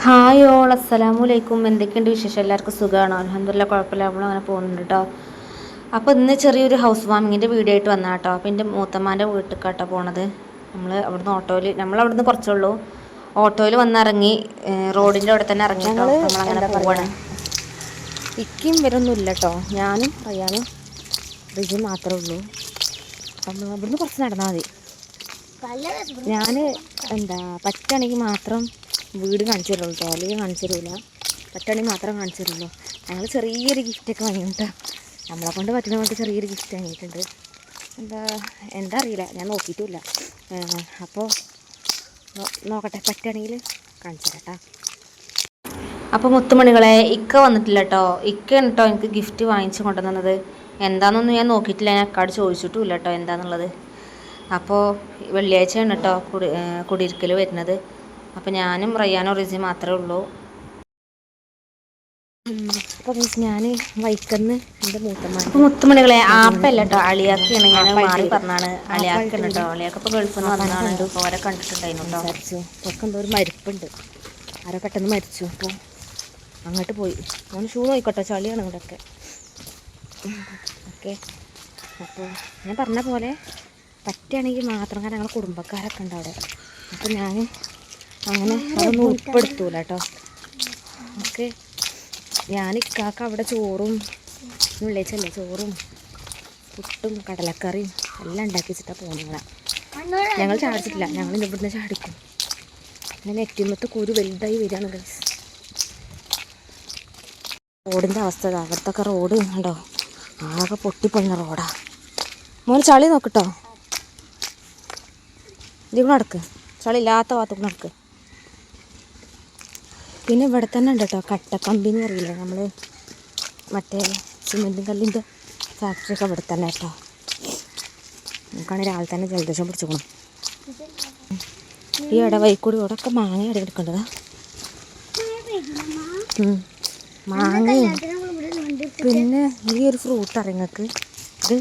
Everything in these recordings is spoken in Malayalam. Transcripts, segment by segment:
ഹായ് ഓൾ അസ്സലാമു അലൈക്കും. എന്തൊക്കെയുണ്ട് വിശേഷം? എല്ലാവർക്കും സുഖമാണോ? അൽഹംദുലില്ലാ, കുഴപ്പമില്ല, നമ്മളങ്ങനെ പോകുന്നുണ്ട് കേട്ടോ. അപ്പോൾ ഇന്ന് ചെറിയൊരു ഹൗസ് വാമിങ്ങിൻ്റെ വീഡിയോ ആയിട്ട് വന്നാൽ കേട്ടോ. അപ്പോൾ എൻ്റെ മൂത്തമ്മാൻ്റെ വീട്ടിലേക്കാട്ടോ പോണത്. നമ്മൾ അവിടുന്ന് കുറച്ചുള്ളൂ, ഓട്ടോയിൽ വന്നിറങ്ങി, റോഡിൻ്റെ അവിടെ തന്നെ ഇറങ്ങിയിട്ടോ നമ്മളങ്ങനെ പോവാണ്. ഇക്കും ഇവരൊന്നും ഇല്ല കേട്ടോ, ഞാനും റയ്യാനും റിജും മാത്രമേ ഉള്ളൂ. അപ്പം ഇവിടുന്ന് കുറച്ച് നടന്നാൽ മതി. ഞാൻ പറ്റുകയാണെങ്കിൽ മാത്രം വീട് കാണിച്ചു തരുള്ളൂ കേട്ടോ, അല്ലെങ്കിൽ കാണിച്ചു തരില്ല. പറ്റുകയാണെങ്കിൽ മാത്രം കാണിച്ചു തരുള്ളൂ. ഞങ്ങൾ ചെറിയൊരു ഗിഫ്റ്റൊക്കെ വാങ്ങിയിട്ടോ, നമ്മളെ കൊണ്ട് പറ്റുന്ന കൊണ്ട് ചെറിയൊരു ഗിഫ്റ്റ് വാങ്ങിയിട്ടുണ്ട്. എന്താ അറിയില്ല, ഞാൻ നോക്കിയിട്ടുമില്ല. അപ്പോൾ നോക്കട്ടെ, പറ്റുകയാണെങ്കിൽ കാണിച്ചു തരാം കേട്ടോ. അപ്പോൾ മുത്തുമണികളെ, ഇക്ക വന്നിട്ടില്ല കേട്ടോ. ഇക്ക കേട്ടോ എനിക്ക് ഗിഫ്റ്റ് വാങ്ങിച്ച് കൊണ്ടുവന്നത്. എന്താണെന്നൊന്നും ഞാൻ നോക്കിയിട്ടില്ല, ഞാൻ അക്കാട് ചോദിച്ചിട്ടുമില്ല കേട്ടോ എന്താണെന്നുള്ളത്. അപ്പോൾ വെള്ളിയാഴ്ചയാണ് കേട്ടോ കുടിയിരിക്കൽ വരുന്നത്. അപ്പോൾ ഞാനും റയ്യാനും റിസി മാത്രമേ ഉള്ളൂ. അപ്പോൾ ഞാൻ വൈക്കന്ന് എൻ്റെ മൂത്തമ്മ. അപ്പോൾ മുത്തുമണികളെ, ആപ്പല്ല കേട്ടോ, അളിയാക്കാണ്. ഞാൻ മാറി പറഞ്ഞാണ് അളിയാക്കാണ് കേട്ടോ. അളിയാക്കപ്പോൾ ഗൾഫിൽ നിന്ന് വന്നതാണ്. അപ്പോൾ അവരെ കണ്ടിട്ടുണ്ടായിരുന്നു കേട്ടോ. ഒക്കെ എന്തോ ഒരു മരിപ്പുണ്ട്, ആരോ പെട്ടെന്ന് മരിച്ചു. അപ്പോൾ അങ്ങോട്ട് പോയി. ഞാൻ ഷൂ നോക്കിക്കോട്ടെ, ചളിയാണ് ഇവിടെയൊക്കെ. ഓക്കെ, അപ്പോൾ ഞാൻ പറഞ്ഞ പോലെ പറ്റുകയാണെങ്കിൽ മാത്രം, കാരണം ഞങ്ങളുടെ കുടുംബക്കാരൊക്കെ ഉണ്ട് അവിടെ. അപ്പോൾ ഞാൻ അങ്ങനെ അതൊന്നും ഉൾപ്പെടുത്തൂല കേട്ടോ. ഓക്കെ, ഞാൻ ഇക്കാക്ക അവിടെ ചോറും വെള്ളിയാഴ്ചല്ലേ, ചോറും പുട്ടും കടലക്കറിയും എല്ലാം ഉണ്ടാക്കി വെച്ചിട്ടാണ് പോകുന്നത്. ഞങ്ങൾ ചാടിച്ചിട്ടില്ല, ഞങ്ങൾ ഇവിടുന്ന് ചാടിക്കും. ഞാൻ നെറ്റിമത്ത് കുരു വലുതായി വരികയാണ് ഗൈസ്. റോഡിൻ്റെ അവസ്ഥ, അവിടുത്തെ റോഡ് കണ്ടോ, ആകെ പൊട്ടിപ്പൊളിഞ്ഞ റോഡാ. മോന് ചളി നോക്കട്ടോ, ഇതിവിടെ നടക്ക്, ചളി ഇല്ലാത്ത ഭാഗത്തേക്ക് നടക്ക്. പിന്നെ ഇവിടെ തന്നെ ഉണ്ട് കേട്ടോ കട്ടക്കമ്പി എന്ന് അറിയില്ല, നമ്മൾ മറ്റേ സിമെൻറ്റും കല്ലിൻ്റെ ഫാക്ടറിയൊക്കെ ഇവിടെ തന്നെ കേട്ടോ. നമുക്കാണെങ്കിൽ രാവിലെ തന്നെ ജലദോഷം പിടിച്ചോണം. ഈ ഇടവഴിക്കൂടി ഇവിടെ ഒക്കെ മാങ്ങ ഇട എടുക്കേണ്ടതാ, മാങ്ങയും. പിന്നെ ഈ ഒരു ഫ്രൂട്ട് അറിയങ്ങൾക്ക്, ഇത്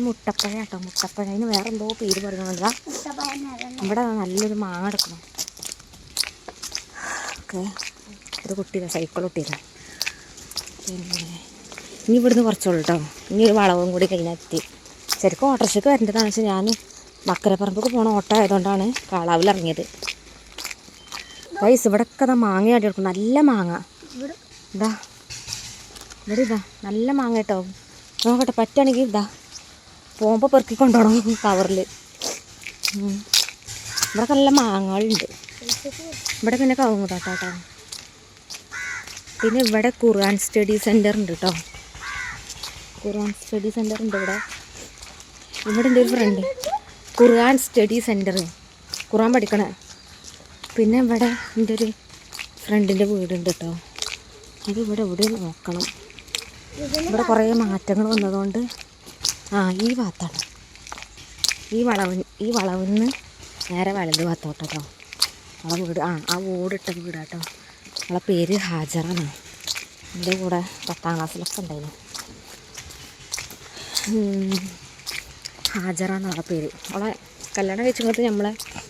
മുട്ടപ്പഴ കേട്ടോ, മുട്ടപ്പഴ. അതിന് വേറെ എന്തോ പേര് പറയുന്നില്ല. ഇവിടെ നല്ലൊരു മാങ്ങ എടുക്കണം. ഓക്കെ, ഒരു കുട്ടിയില്ല, സൈക്കിൾ കുട്ടിയില്ല. പിന്നെ ഇനി ഇവിടുന്ന് കുറച്ചുള്ളൂ കേട്ടോ. ഇനി ഒരു വളവും കൂടി കഴിഞ്ഞാൽ എത്തി. ശരിക്കും ഓട്ടോറിക്ഷയ്ക്ക് വരേണ്ടതാണെന്ന് വെച്ചാൽ ഞാൻ മക്കരപ്പറമ്പൊക്കെ പോകണ ഓട്ടോ ആയതുകൊണ്ടാണ് കാളാവിൽ ഇറങ്ങിയത്. ഗൈസ്, ഇവിടെയൊക്കെ ഇതാ മാങ്ങ ആടി എടുക്കും, നല്ല മാങ്ങ. ഇതാ ഇവിടെ ഇതാ നല്ല മാങ്ങ കേട്ടോ. നോക്കട്ടെ, പറ്റുകയാണെങ്കിൽ ഇതാ പോകുമ്പോൾ പെറുക്കി കൊണ്ടുപോകണം കവറിൽ. ഇവിടെ നല്ല മാങ്ങകളുണ്ട്. ഇവിടെ പിന്നെ കവുങ്ങുതാട്ടോ കേട്ടോ. പിന്നെ ഇവിടെ ഖുർആൻ സ്റ്റഡി സെൻറ്റർ ഉണ്ട് കേട്ടോ. ഖുർആൻ സ്റ്റഡി സെൻറ്റർ ഉണ്ട് ഇവിടെ. ഇവിടെ എൻ്റെ ഒരു ഫ്രണ്ട്, ഖുർആൻ സ്റ്റഡി സെൻറ്റർ, ഖുർആൻ പഠിക്കണേ. പിന്നെ ഇവിടെ എൻ്റെ ഒരു ഫ്രണ്ടിൻ്റെ വീടുണ്ട് കേട്ടോ. അത് ഇവിടെ എവിടെ നോക്കണം. ഇവിടെ കുറേ മാറ്റങ്ങൾ വന്നതുകൊണ്ട് ഈ ഭാഗത്താണ്, ഈ വളവിന്ന് നേരെ വലത് ഭാഗത്തോട്ടോ കേട്ടോ അവളെ വീട്. ആ ഓടിട്ട വീടാട്ടോ. അവളെ പേര് ഹാജറാണ്. എൻ്റെ കൂടെ 10ാം ക്ലാസ്സിലൊക്കെ ഉണ്ടായിരുന്നു. ഹാജറാന്ന് അവളെ പേര്. അവളെ കല്യാണം കഴിച്ചിട്ട്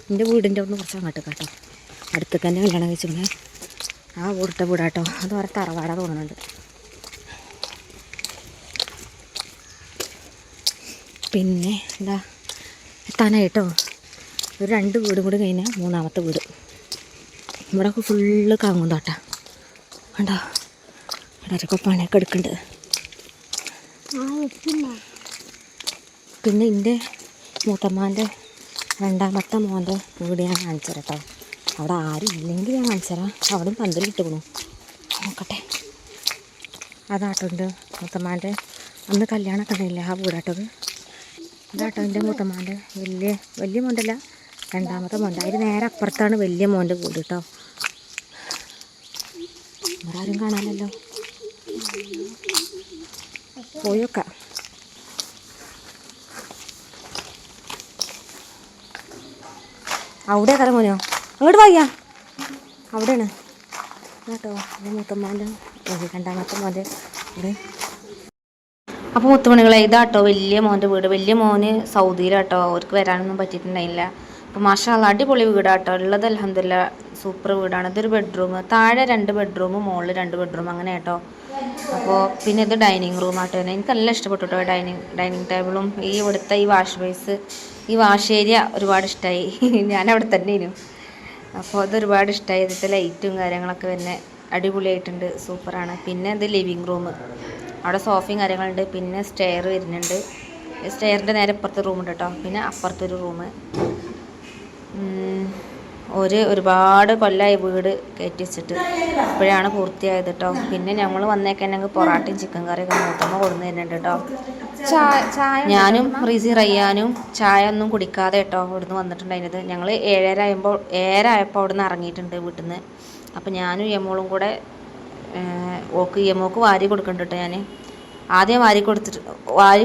എൻ്റെ വീടിൻ്റെ അവിടെ നിന്ന് കുറച്ച് അങ്ങോട്ട് കേട്ടോ, അടുത്തേക്ക് തന്നെ കല്യാണം കഴിച്ചിട്ട്. ആ ഓടിട്ട വീടാട്ടോ. അത് വേറെ തറവാട തോന്നുന്നുണ്ട്. പിന്നെ എന്താ എത്താനായിട്ടോ, ഒരു 2 വീടും കൂടി കഴിഞ്ഞാൽ 3ാമത്തെ വീട്. ഇവിടെ ഫുള്ള് കാങ്ങും തോട്ട കണ്ടോ. ഇടയ്ക്കൊക്കെ പണിയൊക്കെ എടുക്കുന്നുണ്ട്. പിന്നെ എൻ്റെ മൂത്തമ്മാൻ്റെ 2ാമത്തെ മോൻ്റെ വീട് ഞാൻ കാണിച്ചു തരാം കേട്ടോ. അവിടെ ആരും ഇല്ലെങ്കിൽ ഞാൻ കാണിച്ചു തരാം. അവിടെയും പന്തലിട്ടിക്കണു, നോക്കട്ടെ. അതാട്ടോ എൻ്റെ മൂത്തമ്മാൻ്റെ അന്ന് കല്യാണമൊക്കെ ഉണ്ടായില്ല, ആ വീടാട്ടത്. ഇതാട്ടോ എൻ്റെ മൂത്തമ്മാൻ്റെ വലിയ മോൻ്റെല്ല, 2ാമത്തെ മോൻ്റെ. അതിന് നേരെ അപ്പുറത്താണ് വലിയ മോൻ്റെ വീട് കേട്ടോ. ഇവിടെ ആരും കാണാനല്ലോ, പോയൊക്കെ. അവിടെ കര മോനോ, അങ്ങോട്ട് പോയാ, അവിടെയാണ് കേട്ടോ എൻ്റെ മൂത്തമ്മാൻ്റെ 2ാമത്തെ മോൻ്റെ വീട്. അപ്പോൾ മുത്തുമണികളെ, ഇതാട്ടോ വലിയ മോൻ്റെ വീട്. വലിയ മോന് സൗദിയിലാട്ടോ, അവർക്ക് വരാനൊന്നും പറ്റിയിട്ടുണ്ടായില്ല. അപ്പോൾ മാഷാഅല്ലാഹ് അടിപൊളി വീടാട്ടോ ഉള്ളത്. അൽഹംദുലില്ലാ സൂപ്പർ വീടാണ്. ഇതൊരു ബെഡ്റൂം, താഴെ 2 ബെഡ്റൂം, മുകളിൽ 2 ബെഡ്റൂം അങ്ങനെ കേട്ടോ. അപ്പോൾ പിന്നെ ഇത് ഡൈനിങ് റൂം ആട്ടോ. എനിക്ക് നല്ല ഇഷ്ടപ്പെട്ടു കേട്ടോ ഡൈനിങ് ടേബിളും ഈ ഇവിടുത്തെ ഈ വാഷ് ബേസ്, ഈ വാഷ് ഏരിയ ഒരുപാട് ഇഷ്ടമായി. ഞാൻ അവിടെ തന്നെ ഇരുന്നു. അപ്പോൾ അതൊരുപാട് ഇഷ്ടമായി. ഇതിൻ്റെ ലൈറ്റും കാര്യങ്ങളൊക്കെ തന്നെ അടിപൊളിയായിട്ടുണ്ട്, സൂപ്പറാണ്. പിന്നെ ഇത് ലിവിങ് റൂം, അവിടെ സോഫയും കാര്യങ്ങളുണ്ട്. പിന്നെ സ്റ്റെയർ വരുന്നുണ്ട്. സ്റ്റെയറിൻ്റെ നേരെ ഇപ്പുറത്തെ റൂമുണ്ട് കേട്ടോ. പിന്നെ അപ്പുറത്തൊരു റൂം. ഒരുപാട് കൊല്ലമായി വീട് കയറ്റി വെച്ചിട്ട്, ഇപ്പോഴാണ് പൂർത്തിയായത് കേട്ടോ. പിന്നെ ഞങ്ങൾ വന്നേക്കന്നെങ്കിൽ പൊറാട്ടയും ചിക്കൻ കറിയൊക്കെ മൂത്തമ്മ കൊടുന്ന് തരുന്നുണ്ട് കേട്ടോ. ഞാനും റയ്യാനും ചായ ഒന്നും കുടിക്കാതെ കേട്ടോ ഇവിടുന്ന് വന്നിട്ടുണ്ടായിരുന്നത്. ഞങ്ങൾ 7:30 ആയപ്പോൾ അവിടെ നിന്ന് ഇറങ്ങിയിട്ടുണ്ട് വീട്ടിൽ നിന്ന്. അപ്പോൾ ഞാനും യമോളും കൂടെ യമോക്ക് വാരി കൊടുക്കുന്നുണ്ട് കേട്ടോ. ഞാൻ ആദ്യം വാരി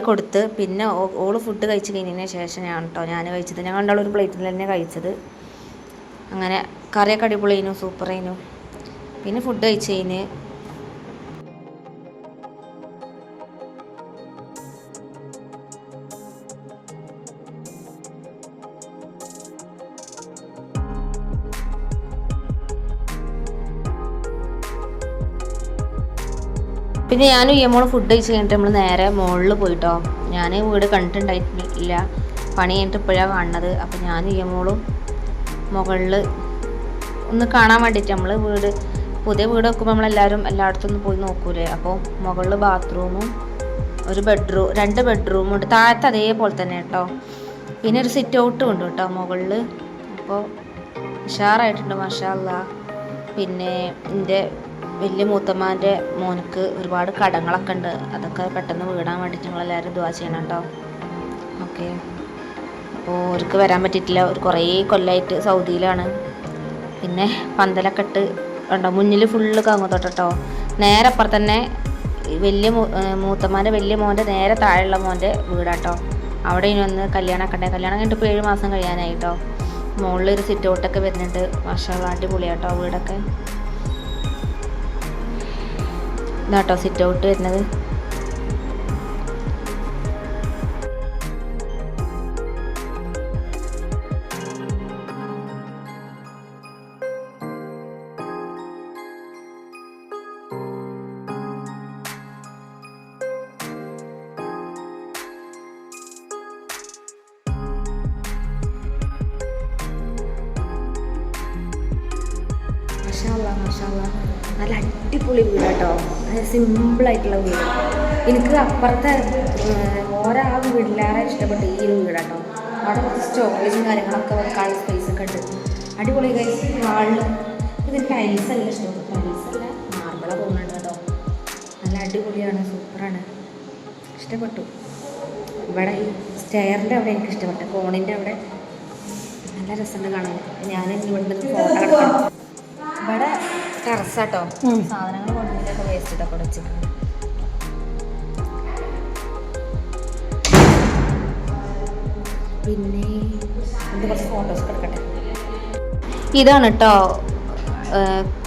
കൊടുത്ത് പിന്നെ ഓള് ഫുഡ് കഴിച്ച് കഴിഞ്ഞതിന് ശേഷം ഞാൻ കഴിച്ചത്. ഞങ്ങൾ രണ്ടാളും ഒരു പ്ലേറ്റിൽ തന്നെ കഴിച്ചത്. അങ്ങനെ കറിയൊക്കെ അടിപൊളിയേനു, സൂപ്പറേനു. പിന്നെ ഫുഡ് കഴിച്ച് കഴിഞ്ഞ് പിന്നെ ഞാനും യമോളും ഫുഡ് കഴിച്ച് കഴിഞ്ഞിട്ട് നമ്മൾ നേരെ മുകളിൽ പോയിട്ടോ. ഞാൻ വീട് കണ്ടിട്ടുണ്ടായിട്ടില്ല, പണി കഴിഞ്ഞിട്ട് ഇപ്പോഴാണ് കാണുന്നത്. അപ്പോൾ ഞാനും യമോളും മുകളിൽ ഒന്ന് കാണാൻ വേണ്ടിയിട്ട്, നമ്മൾ പുതിയ വീട് വെക്കുമ്പോൾ നമ്മളെല്ലാവരും എല്ലായിടത്തും ഒന്ന് പോയി നോക്കൂലേ. അപ്പോൾ മുകളിൽ ബാത്റൂമും ഒരു 2 ബെഡ്റൂമും ഉണ്ട്. താഴത്തെ അതേപോലെ തന്നെ കേട്ടോ. പിന്നെ ഒരു സിറ്റ് ഔട്ടും ഉണ്ട് കേട്ടോ മുകളിൽ. അപ്പോൾ ഉഷാറായിട്ടുണ്ട് മാഷാഅല്ലാഹ്. പിന്നെ എൻ്റെ വലിയ മൂത്തമ്മാൻ്റെ മോനക്ക് ഒരുപാട് കടങ്ങളൊക്കെ ഉണ്ട്. അതൊക്കെ പെട്ടെന്ന് വീടാൻ വേണ്ടിയിട്ട് ഞങ്ങളെല്ലാവരും ദുആ ചെയ്യണം കേട്ടോ. ഓക്കെ. അപ്പോൾ അവർക്ക് വരാൻ പറ്റിയിട്ടില്ല, ഒരു കുറേ കൊല്ലമായിട്ട് സൗദിയിലാണ്. പിന്നെ പന്തലൊക്കെ ഇട്ട് ഉണ്ടോ, മുന്നിൽ ഫുള്ള് കവുങ്ങത്തോട്ടം കേട്ടോ. നേരെ അപ്പുറത്ത് തന്നെ മൂത്തമ്മാൻ്റെ വലിയ മോൻ്റെ നേരെ താഴെയുള്ള മോൻ്റെ വീടാട്ടോ. അവിടെ ഇനി ഒന്ന് കല്യാണം കഴിഞ്ഞിട്ട് ഇപ്പോൾ 7 മാസം കഴിയാനായി കേട്ടോ. മുകളിലൊരു സിറ്റ് ഔട്ടൊക്കെ വരുന്നുണ്ട്. മാഷാഅല്ലാഹ് അടിപൊളിയാട്ടോ വീടൊക്കെ. ഇതാട്ടോ സിറ്റ് ഔട്ട് വരുന്നത്. മാഷാഅല്ലാഹ് നല്ല അടിപൊളി വീടാട്ടോ. സിമ്പിളായിട്ടുള്ള വീട്. എനിക്ക് അപ്പുറത്തെ ഓരോ വീട്ടിലേറെ ഇഷ്ടപ്പെട്ട ഈ ഒരു വീടാട്ടോ. അവിടെ കുറച്ച് സ്റ്റോറേജും കാര്യങ്ങളൊക്കെ വെക്കാനുള്ള സ്പേസ് ഒക്കെ ഉണ്ട്. അടിപൊളി കഴിച്ച് ഹാളിലും. ഇതിന് ടൈൽസ് അല്ല ഇഷ്ടപ്പെട്ടു, ടൈൽസല്ല മാർബിളാണ് തോന്നുന്നുണ്ട് കേട്ടോ. നല്ല അടിപൊളിയാണ്, സൂപ്പറാണ്, ഇഷ്ടപ്പെട്ടു. ഇവിടെ ഈ സ്റ്റെയറിൻ്റെ അവിടെ എനിക്ക് ഇഷ്ടപ്പെട്ടു, കോണിൻ്റെ അവിടെ നല്ല രസമുണ്ട് കാണാൻ. ഞാൻ ഇവിടുന്ന് ഫോട്ടോ എടുക്കണം. ഇവിടെ ടെറസാട്ടോ, സാധനങ്ങൾ കൊണ്ടുവന്നിട്ടൊക്കെ വേസ്റ്റ് ഇട്ടൊക്കെ വെച്ചിട്ടുണ്ട്. പിന്നെ കുറച്ച് ഫോട്ടോസ് എടുക്കട്ടെ. ഇതാണ് കേട്ടോ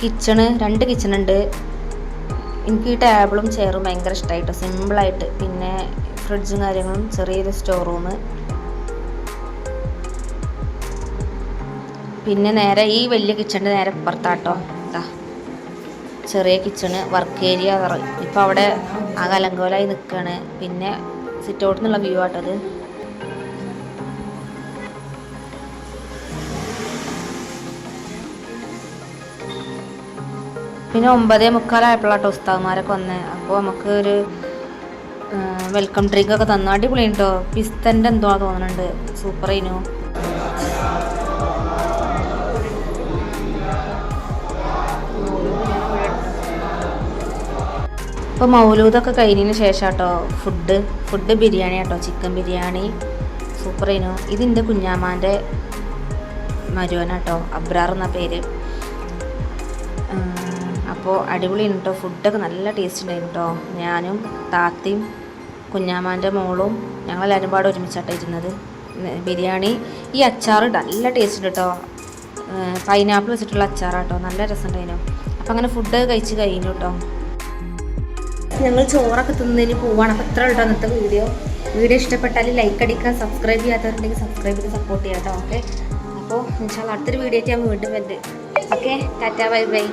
കിച്ചണ്. 2 കിച്ചണുണ്ട്. എനിക്ക് ഈ ടേബിളും ചെയറും ഭയങ്കര ഇഷ്ടമായിട്ടോ, സിമ്പിളായിട്ട്. പിന്നെ ഫ്രിഡ്ജും കാര്യങ്ങളും, ചെറിയൊരു സ്റ്റോർ റൂം. പിന്നെ നേരെ ഈ വലിയ കിച്ചണിൻ്റെ നേരെ പുറത്താട്ടോ ചെറിയ കിച്ചണ്, വർക്ക് ഏരിയ. ഇപ്പോൾ അവിടെ ആ കലങ്കോലായി നിൽക്കുകയാണ്. പിന്നെ സിറ്റ് ഔട്ടിൽ നിന്നുള്ള വ്യൂ ആട്ടത്. പിന്നെ 9:45 ഉസ്താദ്മാരൊക്കെ വന്നേ. അപ്പോൾ നമുക്ക് ഒരു വെൽക്കം ഡ്രിങ്ക് ഒക്കെ തന്നു. അടിപൊളി കേട്ടോ. പിസ്തൻ്റെ എന്തോ തോന്നുന്നുണ്ട്, സൂപ്പറേനു. ഇപ്പോൾ മൗലൂദൊക്കെ കഴിഞ്ഞതിന് ശേഷം കേട്ടോ ഫുഡ് ബിരിയാണി കേട്ടോ, ചിക്കൻ ബിരിയാണി, സൂപ്പറേനു. ഇതിൻ്റെ കുഞ്ഞാമാൻ്റെ മരുവനാട്ടോ, അബ്രാർ എന്ന പേര്. അപ്പോൾ അടിപൊളിയാണ് കേട്ടോ. ഫുഡൊക്കെ നല്ല ടേസ്റ്റ് ഉണ്ടായിരുന്നു കേട്ടോ. ഞാനും താത്തയും കുഞ്ഞാമാൻ്റെ മോളും ഞങ്ങളെല്ലാവരും പാടെ ഒരുമിച്ചാട്ടോ ഇരുന്നത്. ബിരിയാണി, ഈ അച്ചാർ നല്ല ടേസ്റ്റ് ഉണ്ട് കേട്ടോ. പൈനാപ്പിൾ വെച്ചിട്ടുള്ള അച്ചാറാട്ടോ, നല്ല രസമുണ്ടായിരുന്നു. അപ്പം അങ്ങനെ ഫുഡ് കഴിച്ച് കഴിഞ്ഞു കേട്ടോ. ഞങ്ങൾ ചോറൊക്കെ തിന്നതിന് പോവാണ്. അപ്പോൾ ഇത്ര കേട്ടോ ഇന്നത്തെ വീഡിയോ ഇഷ്ടപ്പെട്ടാൽ ലൈക്ക് അടിക്കുക, സബ്സ്ക്രൈബ് ചെയ്യാത്തവരുണ്ടെങ്കിൽ സബ്സ്ക്രൈബ് ചെയ്ത് സപ്പോർട്ട് ചെയ്യാം കേട്ടോ. ഓക്കെ. അപ്പോൾ ഇൻഷാല്ലാ അടുത്തൊരു വീഡിയോ ആയിട്ട് ഞാൻ വീണ്ടും വരുന്നത്. Okay, tata bye bye.